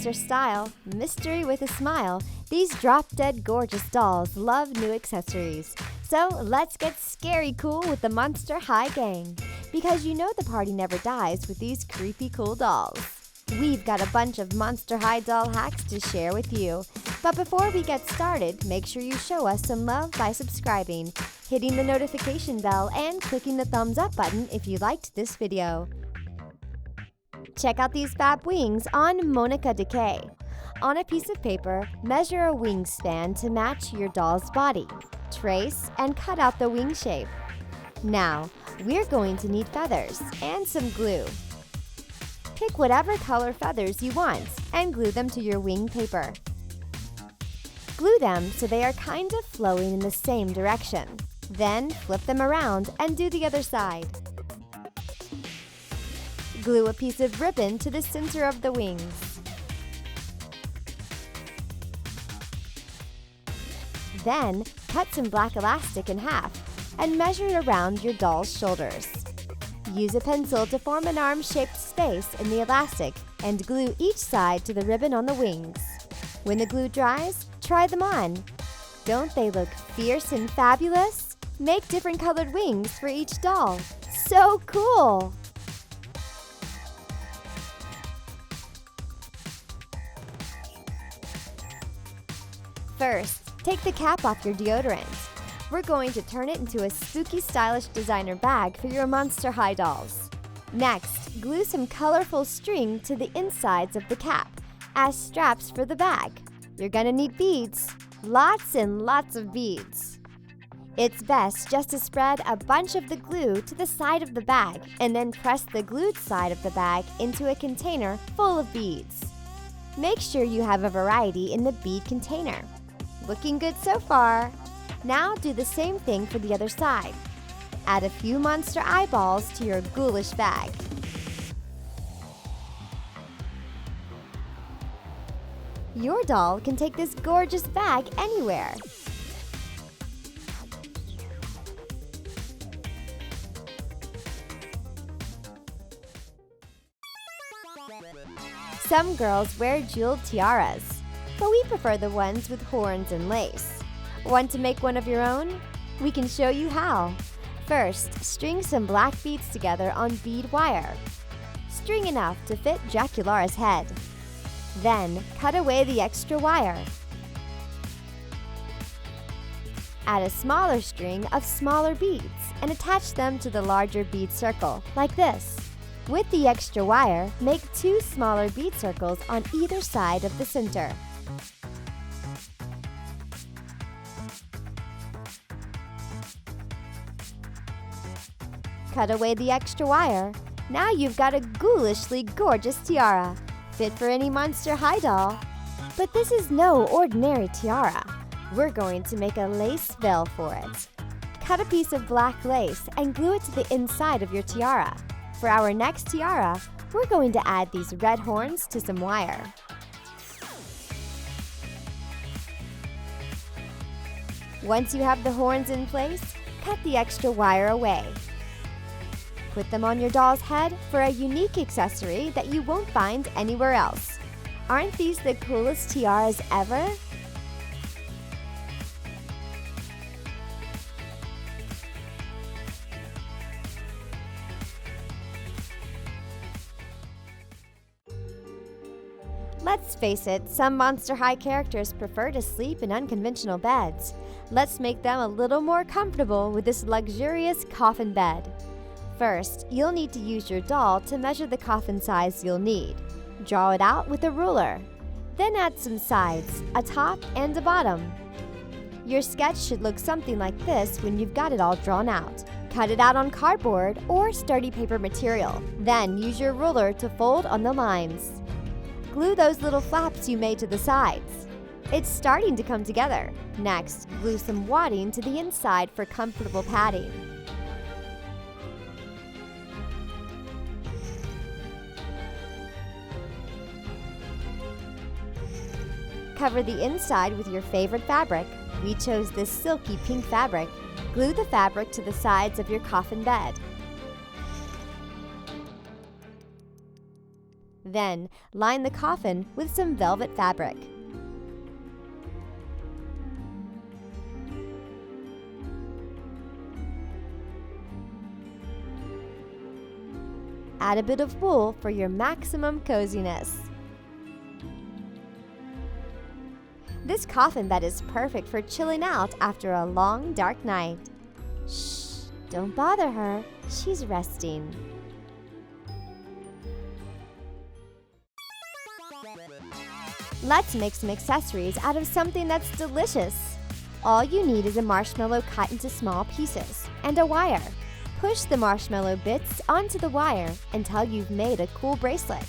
monster style, mystery with a smile, these drop-dead gorgeous dolls love new accessories. So let's get scary cool with the Monsterhigh gang. Because you know the party never dies with these creepy cool dolls. We've got a bunch of Monsterhigh doll hacks to share with you. But before we get started, make sure you show us some love by subscribing, hitting the notification bell, and clicking the thumbs up button if you liked this video. Check out these fab wings on Monica Decay. On a piece of paper, measure a wingspan to match your doll's body. Trace and cut out the wing shape. Now, we're going to need feathers and some glue. Pick whatever color feathers you want and glue them to your wing paper. Glue them so they are kind of flowing in the same direction. Then flip them around and do the other side. Glue a piece of ribbon to the center of the wings. Then, cut some black elastic in half and measure it around your doll's shoulders. Use a pencil to form an arm-shaped space in the elastic and glue each side to the ribbon on the wings. When the glue dries, try them on. Don't they look fierce and fabulous? Make different colored wings for each doll. So cool! First, take the cap off your deodorant. We're going to turn it into a spooky, stylish designer bag for your Monsterhigh dolls. Next, glue some colorful string to the insides of the cap as straps for the bag. You're gonna need beads, lots and lots of beads. It's best just to spread a bunch of the glue to the side of the bag and then press the glued side of the bag into a container full of beads. Make sure you have a variety in the bead container. Looking good so far. Now do the same thing for the other side. Add a few monster eyeballs to your ghoulish bag. Your doll can take this gorgeous bag anywhere. Some girls wear jeweled tiaras, but we prefer the ones with horns and lace. Want to make one of your own? We can show you how. First, string some black beads together on bead wire. String enough to fit Dracula's head. Then, cut away the extra wire. Add a smaller string of smaller beads and attach them to the larger bead circle, like this. With the extra wire, make 2 smaller bead circles on either side of the center. Cut away the extra wire. Now you've got a ghoulishly gorgeous tiara, fit for any Monsterhigh doll. But this is no ordinary tiara. We're going to make a lace veil for it. Cut a piece of black lace and glue it to the inside of your tiara. For our next tiara, we're going to add these red horns to some wire. Once you have the horns in place, cut the extra wire away. Put them on your doll's head for a unique accessory that you won't find anywhere else. Aren't these the coolest tiaras ever? Let's face it, some Monsterhigh characters prefer to sleep in unconventional beds. Let's make them a little more comfortable with this luxurious coffin bed. First, you'll need to use your doll to measure the coffin size you'll need. Draw it out with a ruler. Then add some sides, a top and a bottom. Your sketch should look something like this when you've got it all drawn out. Cut it out on cardboard or sturdy paper material. Then use your ruler to fold on the lines. Glue those little flaps you made to the sides. It's starting to come together. Next, glue some wadding to the inside for comfortable padding. Cover the inside with your favorite fabric. We chose this silky pink fabric. Glue the fabric to the sides of your coffin bed. Then, line the coffin with some velvet fabric. Add a bit of wool for your maximum coziness. This coffin bed is perfect for chilling out after a long, dark night. Shh, don't bother her. She's resting. Let's make some accessories out of something that's delicious. All you need is a marshmallow cut into small pieces and a wire. Push the marshmallow bits onto the wire until you've made a cool bracelet.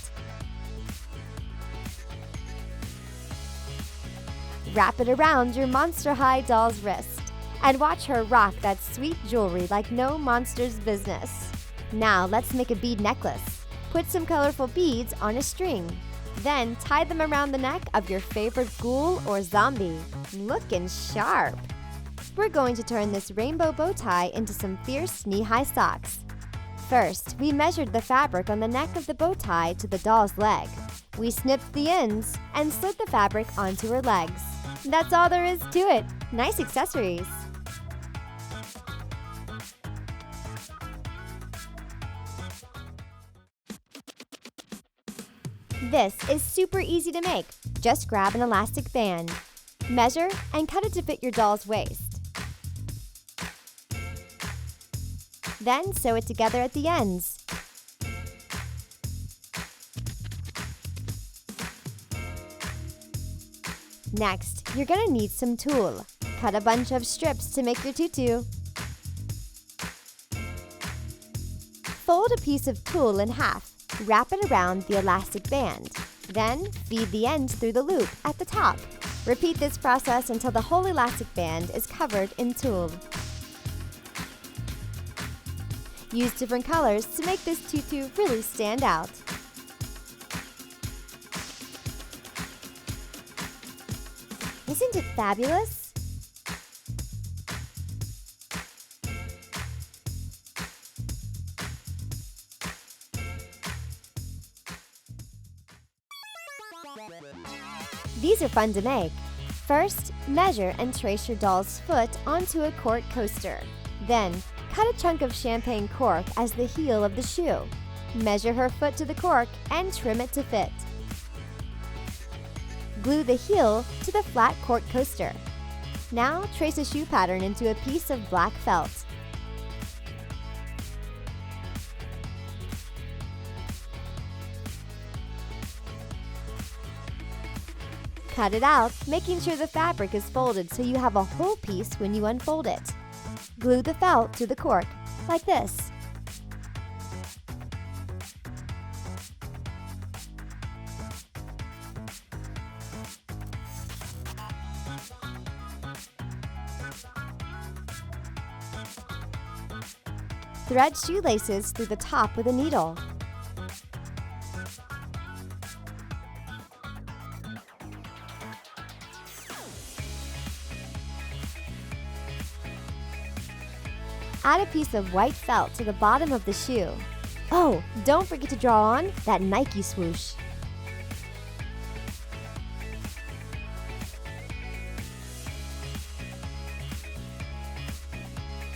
Wrap it around your Monsterhigh doll's wrist and watch her rock that sweet jewelry like no monster's business. Now let's make a bead necklace. Put some colorful beads on a string. Then tie them around the neck of your favorite ghoul or zombie. Looking sharp! We're going to turn this rainbow bow tie into some fierce knee-high socks. First, we measured the fabric on the neck of the bow tie to the doll's leg. We snipped the ends and slid the fabric onto her legs. That's all there is to it. Nice accessories! This is super easy to make. Just grab an elastic band. Measure and cut it to fit your doll's waist. Then sew it together at the ends. Next, you're gonna need some tulle. Cut a bunch of strips to make your tutu. Fold a piece of tulle in half. Wrap it around the elastic band. Then, feed the ends through the loop at the top. Repeat this process until the whole elastic band is covered in tulle. Use different colors to make this tutu really stand out. Isn't it fabulous? These are fun to make. First, measure and trace your doll's foot onto a cork coaster. Then, cut a chunk of champagne cork as the heel of the shoe. Measure her foot to the cork and trim it to fit. Glue the heel to the flat cork coaster. Now, trace a shoe pattern into a piece of black felt. Cut it out, making sure the fabric is folded so you have a whole piece when you unfold it. Glue the felt to the cork, like this. Thread shoelaces through the top with a needle. Add a piece of white felt to the bottom of the shoe. Oh, don't forget to draw on that Nike swoosh.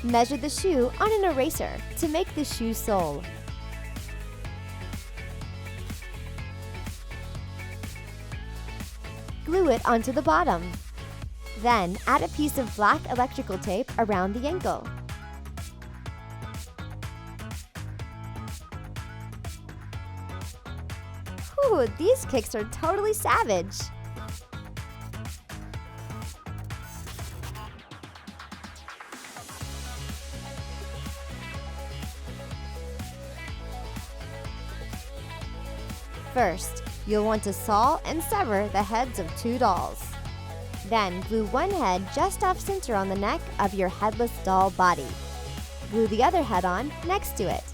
Measure the shoe on an eraser to make the shoe sole. Glue it onto the bottom. Then add a piece of black electrical tape around the ankle. Ooh, these kicks are totally savage! First, you'll want to saw and sever the heads of 2 dolls. Then, glue one head just off center on the neck of your headless doll body. Glue the other head on next to it.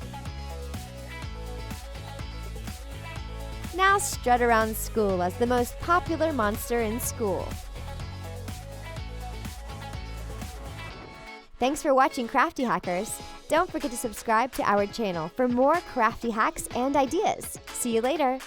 Now strut around school as the most popular monster in school. Thanks for watching Crafty Hackers. Don't forget to subscribe to our channel for more crafty hacks and ideas. See you later!